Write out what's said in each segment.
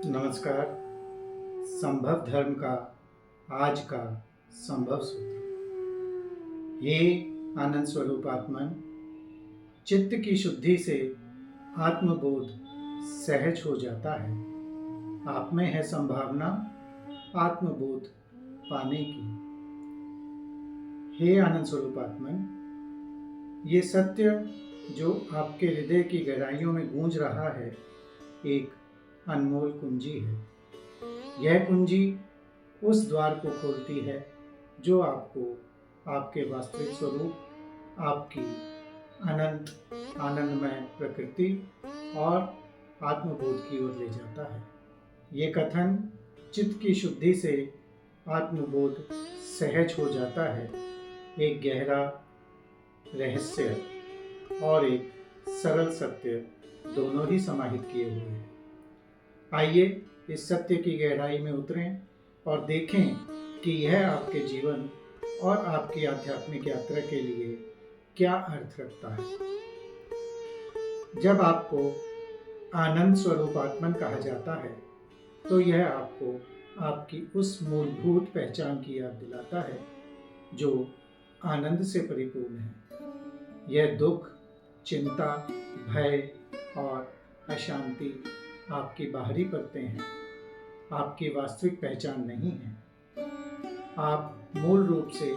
नमस्कार। संभव धर्म का आज का संभव सूत्र। हे आनंद स्वरूप आत्मन, चित्त की शुद्धि से आत्मबोध सहज हो जाता है। आप में है संभावना आत्मबोध पाने की। हे आनंद स्वरूप आत्मन, ये सत्य जो आपके हृदय की गहराइयों में गूंज रहा है, एक अनमोल कुंजी है। यह कुंजी उस द्वार को खोलती है जो आपको आपके वास्तविक स्वरूप, आपकी अनंत आनंदमय प्रकृति और आत्मबोध की ओर ले जाता है। ये कथन चित्त की शुद्धि से आत्मबोध सहज हो जाता है, एक गहरा रहस्य और एक सरल सत्य दोनों ही समाहित किए हुए हैं। आइए इस सत्य की गहराई में उतरें और देखें कि यह आपके जीवन और आपकी आध्यात्मिक यात्रा के लिए क्या अर्थ रखता है। जब आपको आनंद स्वरूप आत्मन कहा जाता है तो यह आपको आपकी उस मूलभूत पहचान की याद दिलाता है जो आनंद से परिपूर्ण है। यह दुख, चिंता, भय और अशांति आपकी बाहरी परतें हैं, आपकी वास्तविक पहचान नहीं है। आप मूल रूप से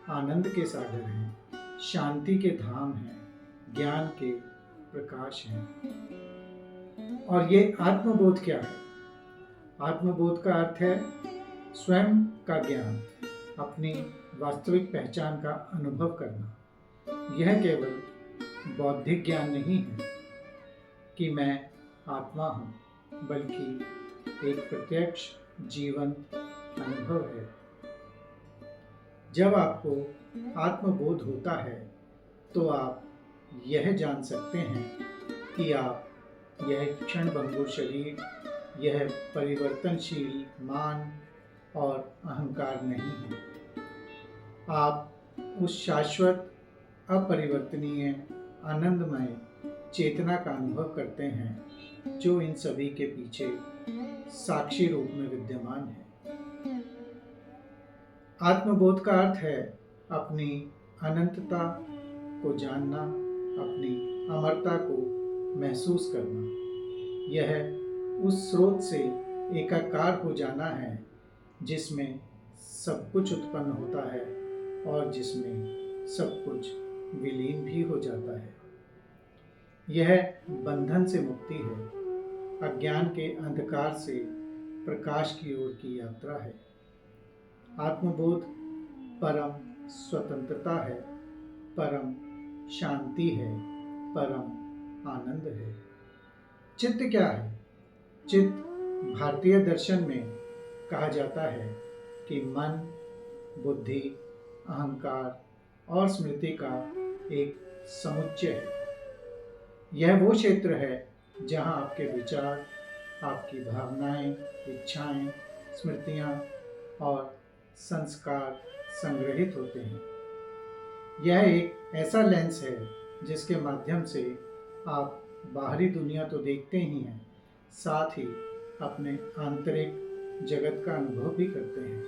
आनंद के सागर हैं, शांति के धाम हैं, ज्ञान के प्रकाश हैं। और ये आत्मबोध क्या है? आत्मबोध का अर्थ है स्वयं का ज्ञान, अपनी वास्तविक पहचान का अनुभव करना। यह केवल बौद्धिक ज्ञान नहीं है कि मैं आत्मा हूँ, बल्कि एक प्रत्यक्ष जीवंत अनुभव है। जब आपको आत्मबोध होता है तो आप यह जान सकते हैं कि आप यह क्षणभंगुर शरीर, यह परिवर्तनशील मान और अहंकार नहीं है। आप उस शाश्वत, अपरिवर्तनीय, आनंदमय चेतना का अनुभव करते हैं जो इन सभी के पीछे साक्षी रूप में विद्यमान है। आत्मबोध का अर्थ है अपनी अनंतता को जानना, अपनी अमरता को महसूस करना। यह उस स्रोत से एकाकार हो जाना है जिसमें सब कुछ उत्पन्न होता है और जिसमें सब कुछ विलीन भी हो जाता है। यह बंधन से मुक्ति है, अज्ञान के अंधकार से प्रकाश की ओर की यात्रा है। आत्मबोध परम स्वतंत्रता है, परम शांति है, परम आनंद है। चित्त क्या है? चित्त भारतीय दर्शन में कहा जाता है कि मन, बुद्धि, अहंकार और स्मृति का एक समुच्चय है। यह वो क्षेत्र है जहाँ आपके विचार, आपकी भावनाएं, इच्छाएं, स्मृतियां और संस्कार संग्रहित होते हैं। यह एक ऐसा लेंस है जिसके माध्यम से आप बाहरी दुनिया तो देखते ही हैं, साथ ही अपने आंतरिक जगत का अनुभव भी करते हैं।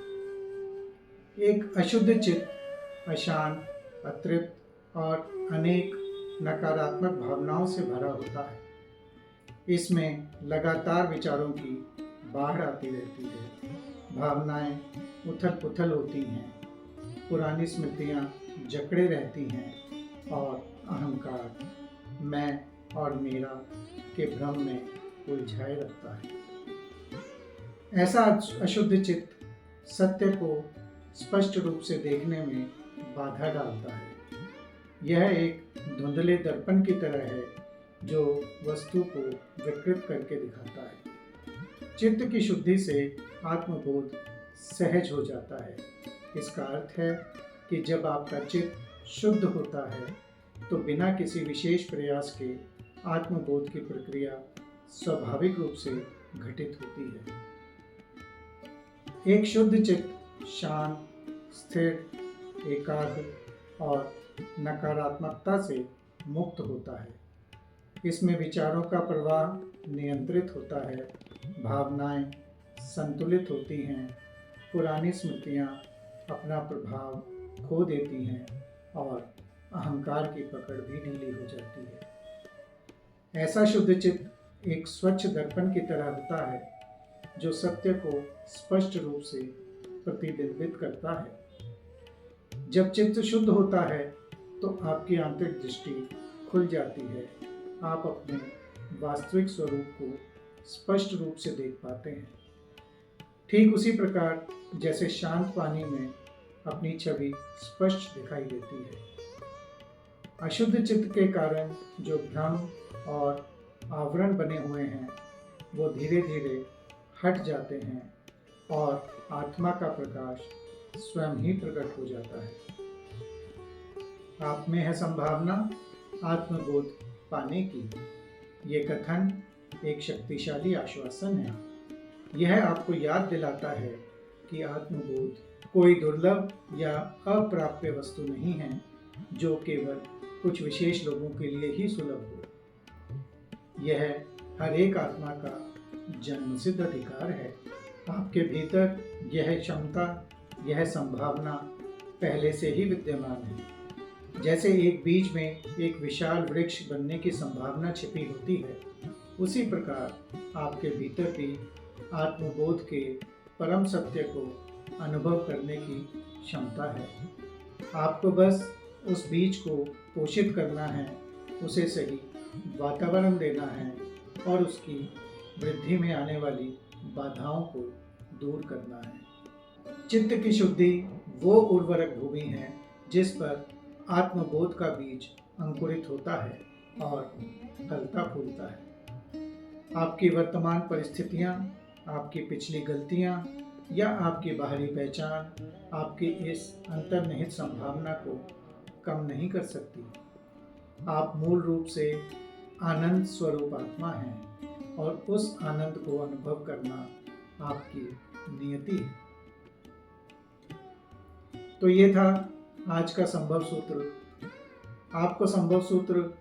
एक अशुद्ध चित्त अशांत, अतृप्त और अनेक नकारात्मक भावनाओं से भरा होता है। इसमें लगातार विचारों की बाढ़ आती रहती है, भावनाएं उथल पुथल होती हैं, पुरानी स्मृतियां जकड़े रहती हैं और अहंकार मैं और मेरा के भ्रम में उलझाए रखता है। ऐसा अशुद्ध चित्त सत्य को स्पष्ट रूप से देखने में बाधा डालता है। यह एक धुंधले दर्पण की तरह है जो वस्तु को विकृत करके दिखाता है। चित्त की शुद्धि से आत्मबोध सहज हो जाता है। इसका अर्थ है कि जब आपका चित्त शुद्ध होता है तो बिना किसी विशेष प्रयास के आत्मबोध की प्रक्रिया स्वाभाविक रूप से घटित होती है। एक शुद्ध चित्त शांत, स्थिर, एकाग्र और नकारात्मकता से मुक्त होता है। इसमें विचारों का प्रवाह नियंत्रित होता है भावनाएं संतुलित होती हैं, पुरानी स्मृतियां अपना प्रभाव खो देती हैं और अहंकार की पकड़ भी ढीली हो जाती है। ऐसा शुद्ध चित्त एक स्वच्छ दर्पण की तरह होता है जो सत्य को स्पष्ट रूप से प्रतिबिंबित करता है। जब चित्त शुद्ध होता है तो आपकी आंतरिक दृष्टि खुल जाती है। आप अपने वास्तविक स्वरूप को स्पष्ट रूप से देख पाते हैं, ठीक उसी प्रकार जैसे शांत पानी में अपनी छवि स्पष्ट दिखाई देती है। अशुद्ध चित्त के कारण जो भ्रम और आवरण बने हुए हैं वो धीरे धीरे हट जाते हैं और आत्मा का प्रकाश स्वयं ही प्रकट हो जाता है। आप में है संभावना आत्मबोध पाने की। ये कथन एक शक्तिशाली आश्वासन है। यह आपको याद दिलाता है कि आत्मबोध कोई दुर्लभ या अप्राप्य वस्तु नहीं है जो केवल कुछ विशेष लोगों के लिए ही सुलभ हो। यह हर एक आत्मा का जन्मसिद्ध अधिकार है। आपके भीतर यह क्षमता, यह संभावना पहले से ही विद्यमान है। जैसे एक बीज में एक विशाल वृक्ष बनने की संभावना छिपी होती है, उसी प्रकार आपके भीतर भी आत्मबोध के परम सत्य को अनुभव करने की क्षमता है। आपको बस उस बीज को पोषित करना है, उसे सही वातावरण देना है और उसकी वृद्धि में आने वाली बाधाओं को दूर करना है। चित्त की शुद्धि वो उर्वरक भूमि है जिस पर आत्मबोध का बीज अंकुरित होता है और फलता फूलता है। आपकी वर्तमान परिस्थितियां, आपकी पिछली गलतियां या आपकी बाहरी पहचान आपकी इस अंतर्निहित संभावना को कम नहीं कर सकती। आप मूल रूप से आनंद स्वरूप आत्मा हैं और उस आनंद को अनुभव करना आपकी नियति है। तो ये था आज का संभव सूत्र। आपको संभव सूत्र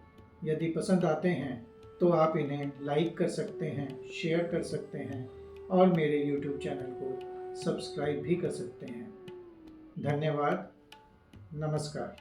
यदि पसंद आते हैं तो आप इन्हें लाइक कर सकते हैं, शेयर कर सकते हैं और मेरे YouTube चैनल को सब्सक्राइब भी कर सकते हैं। धन्यवाद। नमस्कार।